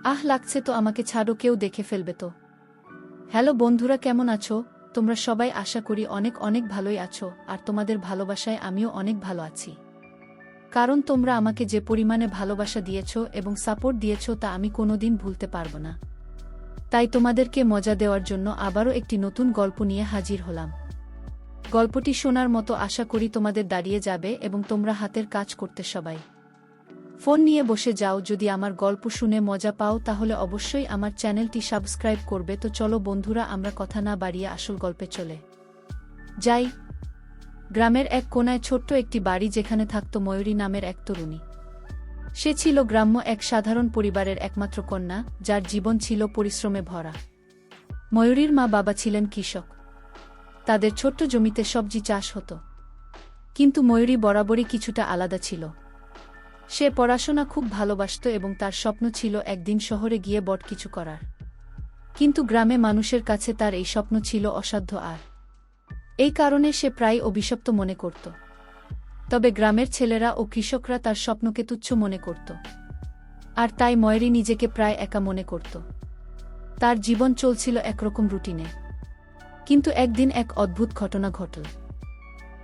আহ লাগছে তো, আমাকে ছাড়ো, কেউ দেখে ফেলবে তো। হ্যালো বন্ধুরা, কেমন আছো তোমরা সবাই? আশা করি অনেক অনেক ভালোই আছো, আর তোমাদের ভালোবাসায় আমিও অনেক ভালো আছি। কারণ তোমরা আমাকে যে পরিমাণে ভালোবাসা দিয়েছো এবং সাপোর্ট দিয়েছো তা আমি কোনোদিন ভুলতে পারবো না। তাই তোমাদেরকে মজা দেওয়ার জন্য আবারও একটি নতুন গল্প নিয়ে হাজির হলাম। গল্পটি শোনার মতো আশা করি তোমাদের দাঁড়িয়ে যাবে এবং তোমরা হাতের কাজ করতে সবাই ফোন নিয়ে বসে যাও। যদি আমার গল্প শুনে মজা পাও তাহলে অবশ্যই আমার চ্যানেলটি সাবস্ক্রাইব করবে। তো চলো বন্ধুরা, আমরা কথা না বাড়িয়ে আসল গল্পে চলে যাই। গ্রামের এক কোনায় ছোট্ট একটি বাড়ি, যেখানে থাকত ময়ূরী নামের এক তরুণী। সে ছিল গ্রাম্য এক সাধারণ পরিবারের একমাত্র কন্যা, যার জীবন ছিল পরিশ্রমে ভরা। ময়ূরীর মা বাবা ছিলেন কৃষক। তাদের ছোট্ট জমিতে সবজি চাষ হতো। কিন্তু ময়ূরী বরাবরই কিছুটা আলাদা ছিল। সে পড়াশোনা খুব ভালোবাসত এবং তার স্বপ্ন ছিল একদিন শহরে গিয়ে বড় কিছু করার। কিন্তু গ্রামে মানুষের কাছে তার এই স্বপ্ন ছিল অসাধ্য, আর এই কারণে সে প্রায় অভিশপ্ত মনে করত। তবে গ্রামের ছেলেরা ও কৃষকরা তার স্বপ্নকে তুচ্ছ মনে করত, আর তাই ময়ূরী নিজেকে প্রায় একা মনে করত। তার জীবন চলছিল একরকম রুটিনে। কিন্তু একদিন এক অদ্ভুত ঘটনা ঘটল।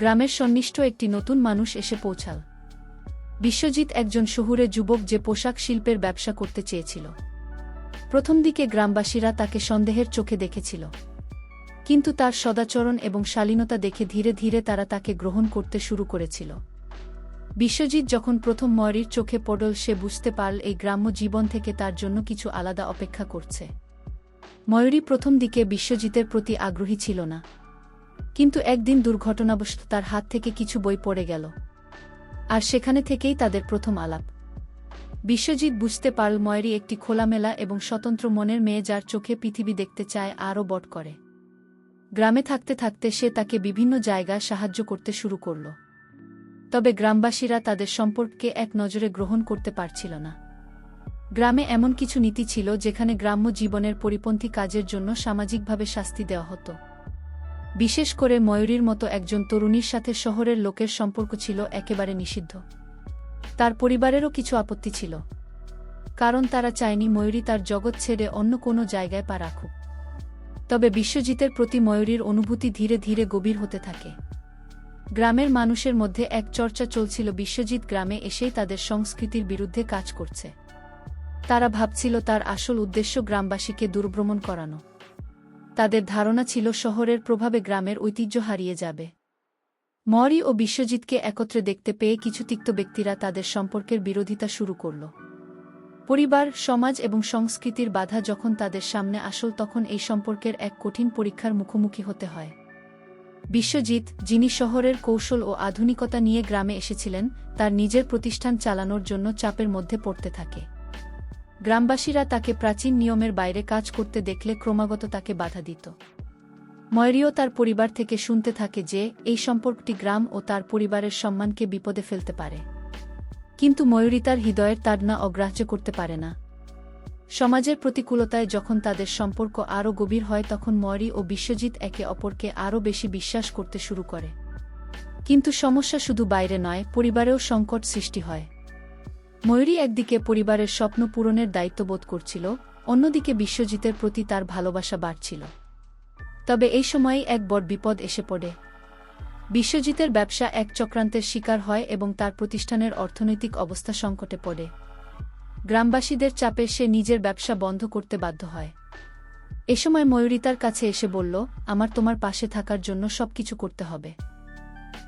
গ্রামের সন্নিষ্ঠ একটি নতুন মানুষ এসে পৌঁছাল। বিশ্বজিৎ, একজন শহুরে যুবক যে পোশাক শিল্পের ব্যবসা করতে চেয়েছিল। প্রথম দিকে গ্রামবাসীরা তাকে সন্দেহের চোখে দেখেছিল, কিন্তু তার সদাচরণ এবং শালীনতা দেখে ধীরে ধীরে তারা তাকে গ্রহণ করতে শুরু করেছিল। বিশ্বজিৎ যখন প্রথম ময়ূরীর চোখে পড়ল, সে বুঝতে পারল এই গ্রাম্য জীবন থেকে তার জন্য কিছু আলাদা অপেক্ষা করছে। ময়ূরী প্রথম দিকে বিশ্বজিতের প্রতি আগ্রহী ছিল না, কিন্তু একদিন দুর্ঘটনাবশত তার হাত থেকে কিছু বই পড়ে গেল, আর সেখানে থেকেই তাদের প্রথম আলাপ। বিশ্বজিৎ বুঝতে পারল ময়ূরী একটি খোলামেলা এবং স্বতন্ত্র মনের মেয়ে, যার চোখে পৃথিবী দেখতে চায় আরও বড় করে। গ্রামে থাকতে থাকতে সে তাকে বিভিন্ন জায়গায় সাহায্য করতে শুরু করল। তবে গ্রামবাসীরা তাদের সম্পর্ককে এক নজরে গ্রহণ করতে পারছিল না। গ্রামে এমন কিছু নীতি ছিল যেখানে গ্রাম্য জীবনের পরিপন্থী কাজের জন্য সামাজিকভাবে শাস্তি দেওয়া হতো। বিশেষ করে ময়ূরীর মতো একজন তরুণীর সাথে শহরের লোকের সম্পর্ক ছিল একেবারে নিষিদ্ধ। তার পরিবারেরও কিছু আপত্তি ছিল, কারণ তারা চায়নি ময়ূরী তার জগৎ ছেড়ে অন্য কোনো জায়গায় পা রাখুক। তবে বিশ্বজিতের প্রতি ময়ূরীর অনুভূতি ধীরে ধীরে গভীর হতে থাকে। গ্রামের মানুষের মধ্যে এক চর্চা চলছিল, বিশ্বজিৎ গ্রামে এসেই তাদের সংস্কৃতির বিরুদ্ধে কাজ করছে। তারা ভাবছিল তার আসল উদ্দেশ্য গ্রামবাসীকে দুর্ভ্রমণ করানো। তাদের ধারণা ছিল শহরের প্রভাবে গ্রামের ঐতিহ্য হারিয়ে যাবে। ময়ূরী ও বিশ্বজিৎকে একত্রে দেখতে পেয়ে কিছু তিক্ত ব্যক্তিরা তাদের সম্পর্কের বিরোধিতা শুরু করল। পরিবার, সমাজ এবং সংস্কৃতির বাধা যখন তাদের সামনে আসল, তখন এই সম্পর্কের এক কঠিন পরীক্ষার মুখোমুখি হতে হয়। বিশ্বজিৎ, যিনি শহরের কৌশল ও আধুনিকতা নিয়ে গ্রামে এসেছিলেন, তার নিজের প্রতিষ্ঠান চালানোর জন্য চাপের মধ্যে পড়তে থাকে। গ্রামবাসীরা তাকে প্রাচীন নিয়মের বাইরে কাজ করতে দেখলে ক্রমাগত তাকে বাধা দিত। ময়ূরীও তার পরিবার থেকে শুনতে থাকে যে এই সম্পর্কটি গ্রাম ও তার পরিবারের সম্মানকে বিপদে ফেলতে পারে। কিন্তু ময়ূরী তার হৃদয়ের তাড়না অগ্রাহ্য করতে পারে না। সমাজের প্রতিকূলতায় যখন তাদের সম্পর্ক আরও গভীর হয়, তখন ময়ূরী ও বিশ্বজিৎ একে অপরকে আরও বেশি বিশ্বাস করতে শুরু করে। কিন্তু সমস্যা শুধু বাইরে নয়, পরিবারেও সংকট সৃষ্টি হয়। ময়ূরী একদিকে পরিবারের স্বপ্ন পূরণের দায়িত্ববোধ করছিল, অন্যদিকে বিশ্বজিতের প্রতি তার ভালোবাসা বাড়ছিল। তবে এই সময়েই এক বড় বিপদ এসে পড়ে। বিশ্বজিতের ব্যবসা এক চক্রান্তের শিকার হয় এবং তার প্রতিষ্ঠানের অর্থনৈতিক অবস্থা সংকটে পড়ে। গ্রামবাসীদের চাপে সে নিজের ব্যবসা বন্ধ করতে বাধ্য হয়। এ সময় ময়ূরী তার কাছে এসে বলল, আমার তোমার পাশে থাকার জন্য সবকিছু করতে হবে।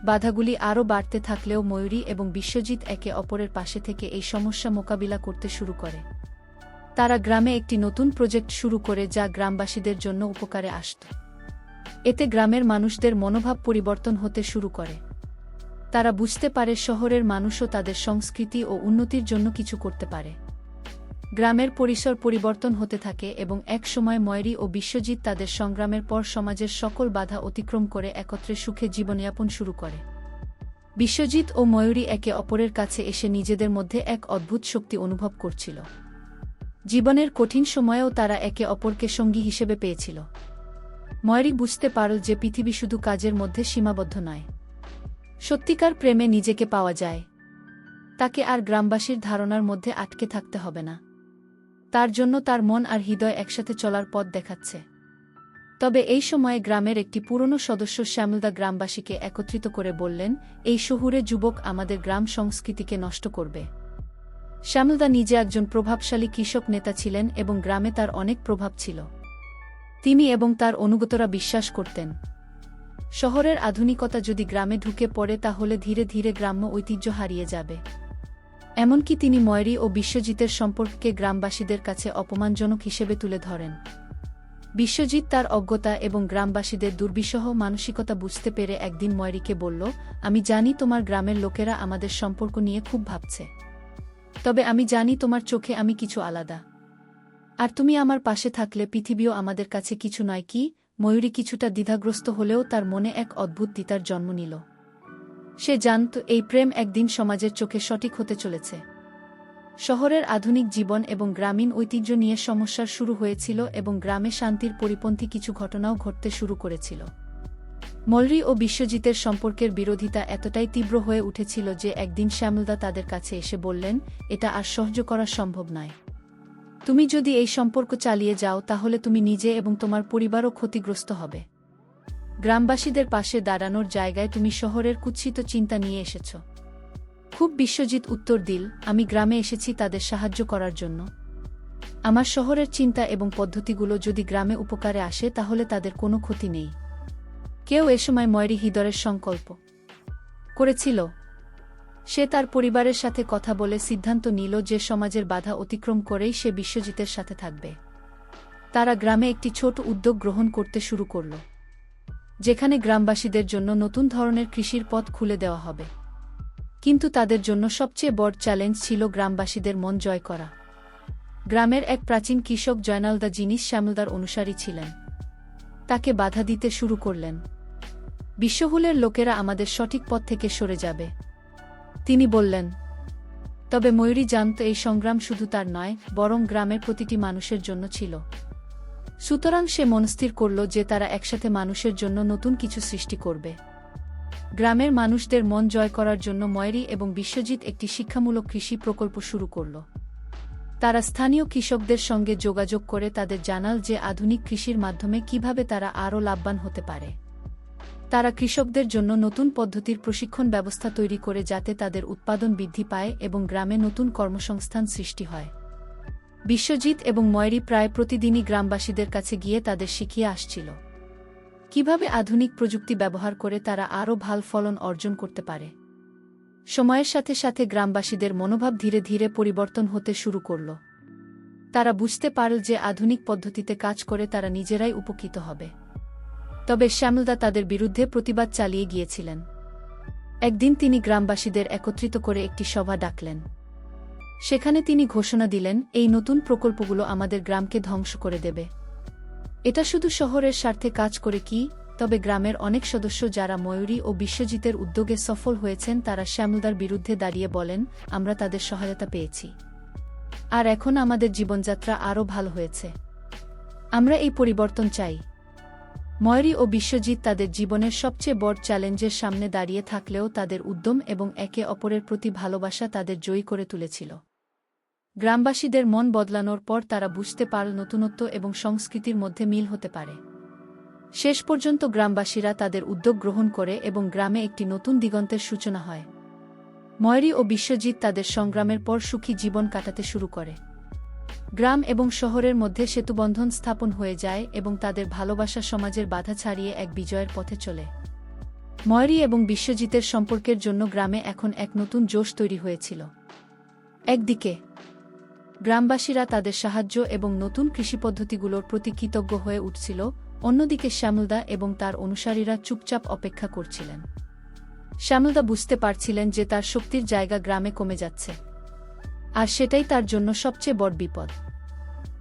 বাধাগুলি আরও বাড়তে থাকলেও ময়ূরী এবং বিশ্বজিৎ একে অপরের পাশে থেকে এই সমস্যা মোকাবিলা করতে শুরু করে। তারা গ্রামে একটি নতুন প্রজেক্ট শুরু করে, যা গ্রামবাসীদের জন্য উপকারে আসত। এতে গ্রামের মানুষদের মনোভাব পরিবর্তন হতে শুরু করে। তারা বুঝতে পারে শহরের মানুষও তাদের সংস্কৃতি ও উন্নতির জন্য কিছু করতে পারে। গ্রামের পরিসর পরিবর্তন হতে থাকে এবং এক সময় ময়ূরী ও বিশ্বজিৎ তাদের সংগ্রামের পর সমাজের সকল বাধা অতিক্রম করে একত্রে সুখে জীবনযাপন শুরু করে। বিশ্বজিৎ ও ময়ূরী একে অপরের কাছে এসে নিজেদের মধ্যে এক অদ্ভুত শক্তি অনুভব করছিল। জীবনের কঠিন সময়েও তারা একে অপরকে সঙ্গী হিসেবে পেয়েছিল। ময়ূরী বুঝতে পারল যে পৃথিবী শুধু কাজের মধ্যে সীমাবদ্ধ নয়। সত্যিকার প্রেমে নিজেকে পাওয়া যায়। তাকে আর গ্রামবাসীর ধারণার মধ্যে আটকে থাকতে হবে না। তার জন্য তার মন আর হৃদয় একসাথে চলার পথ দেখাচ্ছে। তবে এই সময়ে গ্রামের একটি পুরনো সদস্য শ্যামলদা গ্রামবাসীকে একত্রিত করে বললেন, এই শহুরে যুবক আমাদের গ্রাম সংস্কৃতিকে নষ্ট করবে। শ্যামলদা নিজে একজন প্রভাবশালী কৃষক নেতা ছিলেন এবং গ্রামে তার অনেক প্রভাব ছিল। তিনি এবং তার অনুগতরা বিশ্বাস করতেন, শহরের আধুনিকতা যদি গ্রামে ঢুকে পড়ে তাহলে ধীরে ধীরে গ্রাম্য ঐতিহ্য হারিয়ে যাবে। এমনকি তিনি ময়রি ও বিশ্বজিতের সম্পর্ককে গ্রামবাসীদের কাছে অপমানজনক হিসেবে তুলে ধরেন। বিশ্বজিৎ তার অজ্ঞতা এবং গ্রামবাসীদের দুর্বিষহ মানসিকতা বুঝতে পেরে একদিন ময়রিকে বলল, আমি জানি তোমার গ্রামের লোকেরা আমাদের সম্পর্ক নিয়ে খুব ভাবছে। তবে আমি জানি তোমার চোখে আমি কিছু আলাদা। আর তুমি আমার পাশে থাকলে পৃথিবীও আমাদের কাছে কিছু নয় কি? ময়ূরী কিছুটা দ্বিধাগ্রস্ত হলেও তার মনে এক অদ্ভুত দ্বিতার জন্ম নিল। সে জানত এই প্রেম একদিন সমাজের চোখে সঠিক হতে চলেছে। শহরের আধুনিক জীবন এবং গ্রামীণ ঐতিহ্য নিয়ে সমস্যার শুরু হয়েছিল এবং গ্রামে শান্তির পরিপন্থী কিছু ঘটনাও ঘটতে শুরু করেছিল। ময়ূরী ও বিশ্বজিতের সম্পর্কের বিরোধিতা এতটাই তীব্র হয়ে উঠেছিল যে একদিন শ্যামলদা তাদের কাছে এসে বললেন, এটা আর সহ্য করা সম্ভব নয়। তুমি যদি এই সম্পর্ক চালিয়ে যাও তাহলে তুমি নিজে এবং তোমার পরিবারও ক্ষতিগ্রস্ত হবে। গ্রামবাসীদের পাশে দাঁড়ানোর জায়গায় তুমি শহরের কুৎসিত চিন্তা নিয়ে এসেছ। খুব বিশ্বজিৎ উত্তর দিল, আমি গ্রামে এসেছি তাদের সাহায্য করার জন্য। আমার শহরের চিন্তা এবং পদ্ধতিগুলো যদি গ্রামে উপকারে আসে তাহলে তাদের কোনো ক্ষতি নেই। কেউ এ সময় ময়রি হৃদয়ের সংকল্প করেছিল। সে তার পরিবারের সাথে কথা বলে সিদ্ধান্ত নিল যে সমাজের বাধা অতিক্রম করেই সে বিশ্বজিতের সাথে থাকবে। তারা গ্রামে একটি ছোট উদ্যোগ গ্রহণ করতে শুরু করল, যেখানে গ্রামবাসীদের জন্য নতুন ধরনের কৃষির পথ খুলে দেওয়া হবে। কিন্তু তাদের জন্য সবচেয়ে বড় চ্যালেঞ্জ ছিল গ্রামবাসীদের মন জয় করা। গ্রামের এক প্রাচীন কৃষক জয়নালদা, যিনি শ্যামলদার অনুসারী ছিলেন, তাকে বাধা দিতে শুরু করলেন। বিশ্বহুলের লোকেরা আমাদের সঠিক পথ থেকে সরে যাবে, তিনি বললেন। তবে ময়ূরী জানত এই সংগ্রাম শুধু তার নয়, বরং গ্রামের প্রতিটি মানুষের জন্য ছিল। সুতরাং সে মনস্থির করল যে তারা একসাথে মানুষের জন্য নতুন কিছু সৃষ্টি করবে। গ্রামের মানুষদের মন জয় করার জন্য ময়ূরী এবং বিশ্বজিৎ একটি শিক্ষামূলক কৃষি প্রকল্প শুরু করল। তারা স্থানীয় কৃষকদের সঙ্গে যোগাযোগ করে তাদের জানাল যে আধুনিক কৃষির মাধ্যমে কিভাবে তারা আরও লাভবান হতে পারে। তারা কৃষকদের জন্য নতুন পদ্ধতির প্রশিক্ষণ ব্যবস্থা তৈরি করে যাতে তাদের উৎপাদন বৃদ্ধি পায় এবং গ্রামে নতুন কর্মসংস্থান সৃষ্টি হয়। বিশ্বজিৎ এবং ময়ূরী প্রায় প্রতিদিনই গ্রামবাসীদের কাছে গিয়ে তাদের শিখিয়ে আসছিল কিভাবে আধুনিক প্রযুক্তি ব্যবহার করে তারা আরও ভালো ফলন অর্জন করতে পারে। সময়ের সাথে সাথে গ্রামবাসীদের মনোভাব ধীরে ধীরে পরিবর্তন হতে শুরু করল। তারা বুঝতে পারল যে আধুনিক পদ্ধতিতে কাজ করে তারা নিজেরাই উপকৃত হবে। তবে শ্যামলদা তাদের বিরুদ্ধে প্রতিবাদ চালিয়ে গিয়েছিলেন। একদিন তিনি গ্রামবাসীদের একত্রিত করে একটি সভা ডাকলেন। সেখানে তিনি ঘোষণা দিলেন, এই নতুন প্রকল্পগুলো আমাদের গ্রামকে ধ্বংস করে দেবে। এটা শুধু শহরের স্বার্থে কাজ করে কি? তবে গ্রামের অনেক সদস্য যারা ময়ূরী ও বিশ্বজিতের উদ্যোগে সফল হয়েছেন তারা শ্যামলদার বিরুদ্ধে দাঁড়িয়ে বলেন, আমরা তাদের সহায়তা পেয়েছি, আর এখন আমাদের জীবনযাত্রা আরও ভালো হয়েছে। আমরা এই পরিবর্তন চাই। ময়ূরী ও বিশ্বজিৎ তাদের জীবনের সবচেয়ে বড় চ্যালেঞ্জের সামনে দাঁড়িয়ে থাকলেও তাদের উদ্যম এবং একে অপরের প্রতি ভালোবাসা তাদের জয়ী করে তুলেছিল। গ্রামবাসীদের মন বদলানোর পর তারা বুঝতে পারল নতুনত্ব এবং সংস্কৃতির মধ্যে মিল হতে পারে। শেষ পর্যন্ত গ্রামবাসীরা তাদের উদ্যোগ গ্রহণ করে এবং গ্রামে একটি নতুন দিগন্তের সূচনা হয়। ময়ূরী ও বিশ্বজিৎ তাদের সংগ্রামের পর সুখী জীবন কাটাতে শুরু করে। গ্রাম এবং শহরের মধ্যে সেতুবন্ধন স্থাপন হয়ে যায় এবং তাদের ভালোবাসা সমাজের বাধা ছাড়িয়ে এক বিজয়ের পথে চলে। ময়ূরী এবং বিশ্বজিতের সম্পর্কের জন্য গ্রামে এখন এক নতুন জোশ তৈরি হয়েছিল। একদিকে গ্রামবাসীরা তাদের সাহায্য এবং নতুন কৃষিপদ্ধতিগুলোর প্রতি কৃতজ্ঞ হয়ে উঠছিল, অন্যদিকে শ্যামলদা এবং তার অনুসারীরা চুপচাপ অপেক্ষা করছিলেন। শ্যামলদা বুঝতে পারছিলেন যে তার শক্তির জায়গা গ্রামে কমে যাচ্ছে, আর সেটাই তার জন্য সবচেয়ে বড় বিপদ।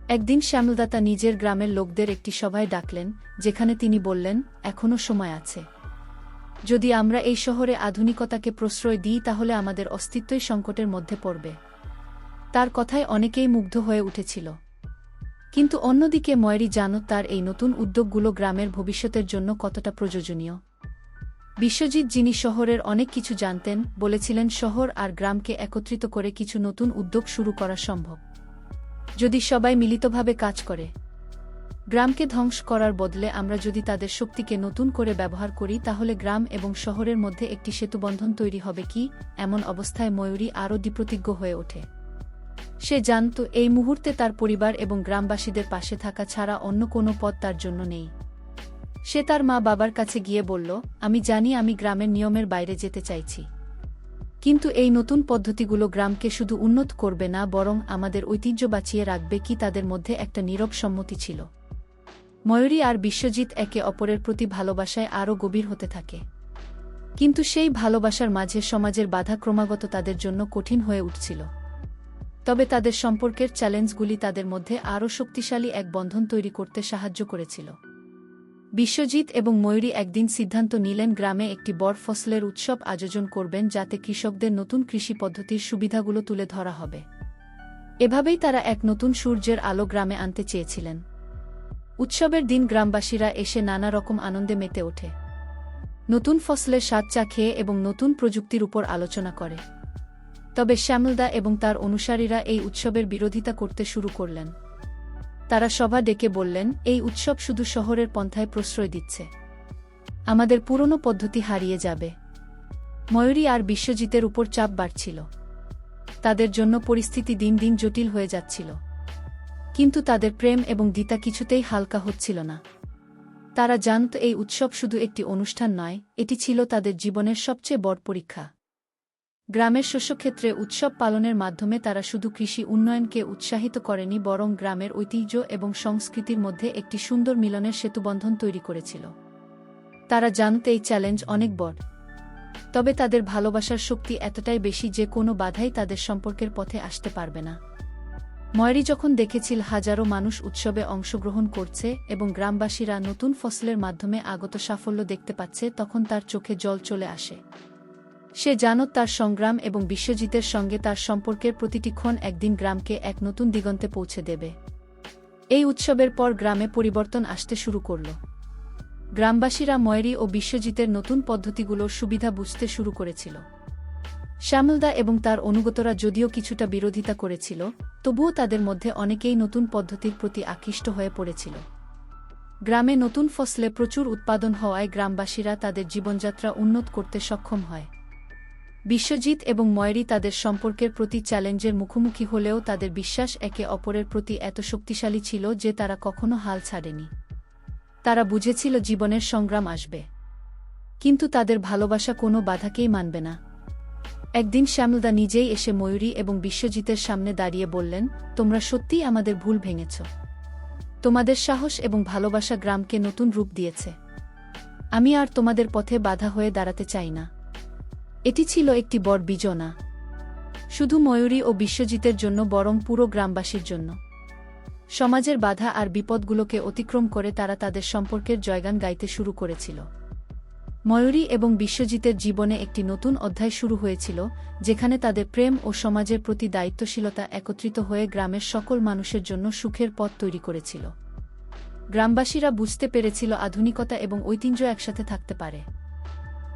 একদিন শ্যামলদা তা নিজের গ্রামের লোকদের একটি সভায় ডাকলেন, যেখানে তিনি বললেন, এখনও সময় আছে। যদি আমরা এই শহরে আধুনিকতাকে প্রশ্রয় দিই তাহলে আমাদের অস্তিত্বই সংকটের মধ্যে পড়বে। তার কথায় অনেকেই মুগ্ধ হয়ে উঠেছিল। কিন্তু অন্যদিকে ময়ূরী জানত তার এই নতুন উদ্যোগগুলো গ্রামের ভবিষ্যতের জন্য কতটা প্রয়োজনীয়। বিশ্বজিৎ, যিনি শহরের অনেক কিছু জানতেন, বলেছিলেন শহর আর গ্রামকে একত্রিত করে কিছু নতুন উদ্যোগ শুরু করা সম্ভব। যদি সবাই মিলিতভাবে কাজ করে, গ্রামকে ধ্বংস করার বদলে আমরা যদি তাদের শক্তিকে নতুন করে ব্যবহার করি, তাহলে গ্রাম এবং শহরের মধ্যে একটি সেতুবন্ধন তৈরি হবে। কি এমন অবস্থায় ময়ূরী আরও দৃঢ়প্রতিজ্ঞ হয়ে ওঠে। সে জানত এই মুহূর্তে তার পরিবার এবং গ্রামবাসীদের পাশে থাকা ছাড়া অন্য কোনো পথ তার জন্য নেই। সে তার মা বাবার কাছে গিয়ে বলল, আমি জানি আমি গ্রামের নিয়মের বাইরে যেতে চাইছি, কিন্তু এই নতুন পদ্ধতিগুলো গ্রামকে শুধু উন্নত করবে না, বরং আমাদের ঐতিহ্য বাঁচিয়ে রাখবে। কি তাদের মধ্যে একটা নীরব সম্মতি ছিল। ময়ূরী আর বিশ্বজিৎ একে অপরের প্রতি ভালোবাসায় আরও গভীর হতে থাকে, কিন্তু সেই ভালোবাসার মাঝে সমাজের বাধা ক্রমাগত তাদের জন্য কঠিন হয়ে উঠছিল। তবে তাদের সম্পর্কের চ্যালেঞ্জগুলি তাদের মধ্যে আরও শক্তিশালী এক বন্ধন তৈরি করতে সাহায্য করেছিল। বিশ্বজিৎ এবং ময়ূরী একদিন সিদ্ধান্ত নিলেন গ্রামে একটি বড় ফসলের উৎসব আয়োজন করবেন, যাতে কৃষকদের নতুন কৃষি পদ্ধতির সুবিধাগুলো তুলে ধরা হবে। এভাবেই তারা এক নতুন সূর্যের আলো গ্রামে আনতে চেয়েছিলেন। উৎসবের দিন গ্রামবাসীরা এসে নানা রকম আনন্দে মেতে ওঠে, নতুন ফসলের স্বাদ চাখিয়ে এবং নতুন প্রযুক্তির উপর আলোচনা করে। তবে শ্যামলদা এবং তার অনুসারীরা এই উৎসবের বিরোধিতা করতে শুরু করলেন। তারা সভা ডেকে বললেন, এই উৎসব শুধু শহরের পন্থায় প্রশ্রয় দিচ্ছে, আমাদের পুরনো পদ্ধতি হারিয়ে যাবে। ময়ূরী আর বিশ্বজিতের উপর চাপ বাড়ছিল, তাদের জন্য পরিস্থিতি দিন দিন জটিল হয়ে যাচ্ছিল। কিন্তু তাদের প্রেম এবং দ্বিধা কিছুতেই হালকা হচ্ছিল না। তারা জানত এই উৎসব শুধু একটি অনুষ্ঠান নয়, এটি ছিল তাদের জীবনের সবচেয়ে বড় পরীক্ষা। গ্রামের শস্যক্ষেত্রে উৎসব পালনের মাধ্যমে তারা শুধু কৃষি উন্নয়নকে উৎসাহিত করেনি, বরং গ্রামের ঐতিহ্য এবং সংস্কৃতির মধ্যে একটি সুন্দর মিলনের সেতুবন্ধন তৈরি করেছিল। তারা জানত এই চ্যালেঞ্জ অনেক বড়, তবে তাদের ভালোবাসার শক্তি এতটাই বেশি যে কোনো বাধাই তাদের সম্পর্কের পথে আসতে পারবে না। ময়ূরী যখন দেখেছিল হাজারো মানুষ উৎসবে অংশগ্রহণ করছে এবং গ্রামবাসীরা নতুন ফসলের মাধ্যমে আগত সাফল্য দেখতে পাচ্ছে, তখন তার চোখে জল চলে আসে। সে জানত তার সংগ্রাম এবং বিশ্বজিতের সঙ্গে তার সম্পর্কের প্রতিটি ক্ষণ একদিন গ্রামকে এক নতুন দিগন্তে পৌঁছে দেবে। এই উৎসবের পর গ্রামে পরিবর্তন আসতে শুরু করল। গ্রামবাসীরা ময়ূরী ও বিশ্বজিতের নতুন পদ্ধতিগুলোর সুবিধা বুঝতে শুরু করেছিল। শ্যামলদা এবং তার অনুগতরা যদিও কিছুটা বিরোধিতা করেছিল, তবুও তাদের মধ্যে অনেকেই নতুন পদ্ধতির প্রতি আকৃষ্ট হয়ে পড়েছিল। গ্রামে নতুন ফসলে প্রচুর উৎপাদন হওয়ায় গ্রামবাসীরা তাদের জীবনযাত্রা উন্নত করতে সক্ষম হয়। বিশ্বজিৎ এবং ময়ূরী তাদের সম্পর্কের প্রতি চ্যালেঞ্জের মুখোমুখি হলেও তাদের বিশ্বাস একে অপরের প্রতি এত শক্তিশালী ছিল যে তারা কখনো হাল ছাড়েনি। তারা বুঝেছিল জীবনের সংগ্রাম আসবে, কিন্তু তাদের ভালোবাসা কোনো বাধাকেই মানবে না। একদিন শ্যামলদা নিজেই এসে ময়ূরী এবং বিশ্বজিতের সামনে দাঁড়িয়ে বললেন, তোমরা সত্যিই আমাদের ভুল ভেঙেছ। তোমাদের সাহস এবং ভালোবাসা গ্রামকে নতুন রূপ দিয়েছে। আমি আর তোমাদের পথে বাধা হয়ে দাঁড়াতে চাই না। এটি ছিল একটি বড় বিজয় না শুধু ময়ূরী ও বিশ্বজিতের জন্য, বরং পুরো গ্রামবাসীর জন্য। সমাজের বাধা আর বিপদগুলোকে অতিক্রম করে তারা তাদের সম্পর্কের জয়গান গাইতে শুরু করেছিল। ময়ূরী এবং বিশ্বজিতের জীবনে একটি নতুন অধ্যায় শুরু হয়েছিল, যেখানে তাদের প্রেম ও সমাজের প্রতি দায়িত্বশীলতা একত্রিত হয়ে গ্রামের সকল মানুষের জন্য সুখের পথ তৈরি করেছিল। গ্রামবাসীরা বুঝতে পেরেছিল আধুনিকতা এবং ঐতিহ্য একসাথে থাকতে পারে,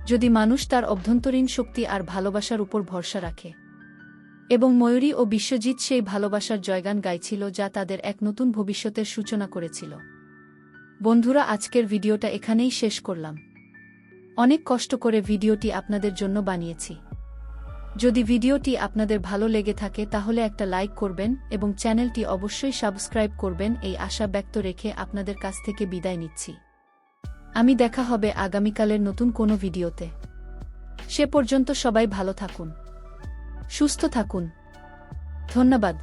যদি মানুষ তার অভ্যন্তরীণ শক্তি আর ভালোবাসার উপর ভরসা রাখে। এবং ময়ূরী ও বিশ্বজিৎ সেই ভালোবাসার জয়গান গাইছিল, যা তাদের এক নতুন ভবিষ্যতের সূচনা করেছিল। বন্ধুরা, আজকের ভিডিওটা এখানেই শেষ করলাম। অনেক কষ্ট করে ভিডিওটি আপনাদের জন্য বানিয়েছি। যদি ভিডিওটি আপনাদের ভালো লেগে থাকে তাহলে একটা লাইক করবেন এবং চ্যানেলটি অবশ্যই সাবস্ক্রাইব করবেন, এই আশা ব্যক্ত রেখে আপনাদের কাছ থেকে বিদায় নিচ্ছি। আমি দেখা হবে আগামীকালের নতুন কোনো ভিডিওতে। সে পর্যন্ত সবাই ভালো থাকুন, সুস্থ থাকুন। ধন্যবাদ।